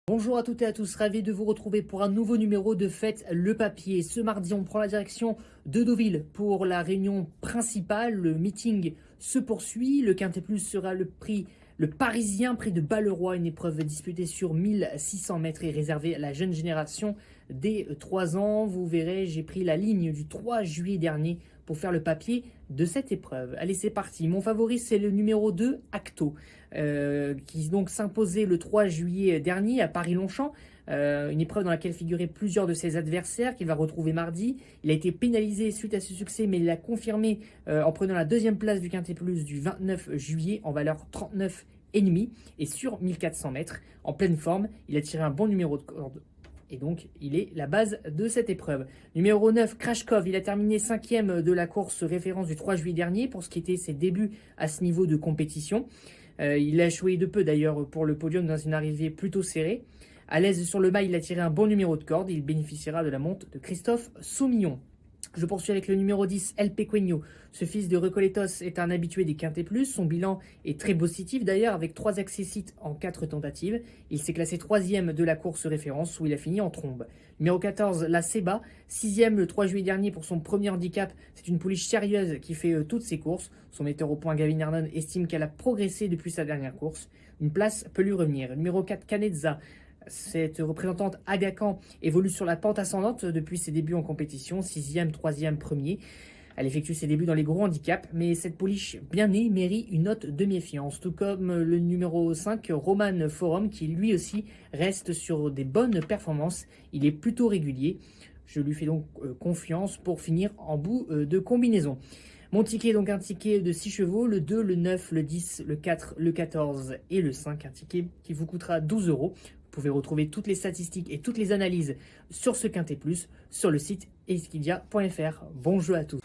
Bonjour à toutes et à tous, ravi de vous retrouver pour un nouveau numéro de Faites le Papier. Ce mardi, on prend la direction de Deauville pour la réunion principale. Le meeting se poursuit. Le Quintet Plus sera le Parisien, prix de Balleroy, une épreuve disputée sur 1600 mètres et réservée à la jeune génération des 3 ans. Vous verrez, j'ai pris la ligne du 3 juillet dernier pour faire le papier de cette épreuve. Allez, c'est parti. Mon favori, c'est le numéro 2, Acto, qui donc s'imposait le 3 juillet dernier à Paris-Longchamp. Une épreuve dans laquelle figuraient plusieurs de ses adversaires qu'il va retrouver mardi. Il a été pénalisé suite à ce succès, mais il l'a confirmé en prenant la deuxième place du Quintet Plus du 29 juillet en valeur 39,5 et sur 1400 mètres. En pleine forme, il a tiré un bon numéro de corde. Et donc, il est la base de cette épreuve. Numéro 9, Krashkov, il a terminé 5e de la course référence du 3 juillet dernier pour ce qui était ses débuts à ce niveau de compétition. Il a échoué de peu d'ailleurs pour le podium dans une arrivée plutôt serrée. À l'aise sur le mail, il a tiré un bon numéro de corde. Il bénéficiera de la monte de Christophe Soumillon. Je poursuis avec le numéro 10, El Pequeño. Ce fils de Recoletos est un habitué des Quintet Plus. Son bilan est très positif d'ailleurs, avec 3 accessites en 4 tentatives. Il s'est classé 3e de la course référence où il a fini en trombe. Numéro 14, la Seba, 6e le 3 juillet dernier pour son premier handicap. C'est une pouliche sérieuse qui fait toutes ses courses. Son metteur au point, Gavin Hernon, estime qu'elle a progressé depuis sa dernière course. Une place peut lui revenir. Numéro 4, Canezza. Cette représentante Agacan évolue sur la pente ascendante depuis ses débuts en compétition, 6e, 3e, 1er. Elle effectue ses débuts dans les gros handicaps, mais cette pouliche bien née mérite une note de méfiance, tout comme le numéro 5, Roman Forum, qui lui aussi reste sur des bonnes performances. Il est plutôt régulier. Je lui fais donc confiance pour finir en bout de combinaison. Mon ticket est donc un ticket de 6 chevaux, le 2, le 9, le 10, le 4, le 14 et le 5, un ticket qui vous coûtera 12 euros. Vous pouvez retrouver toutes les statistiques et toutes les analyses sur ce Quintet Plus sur le site esquidia.fr. Bon jeu à tous.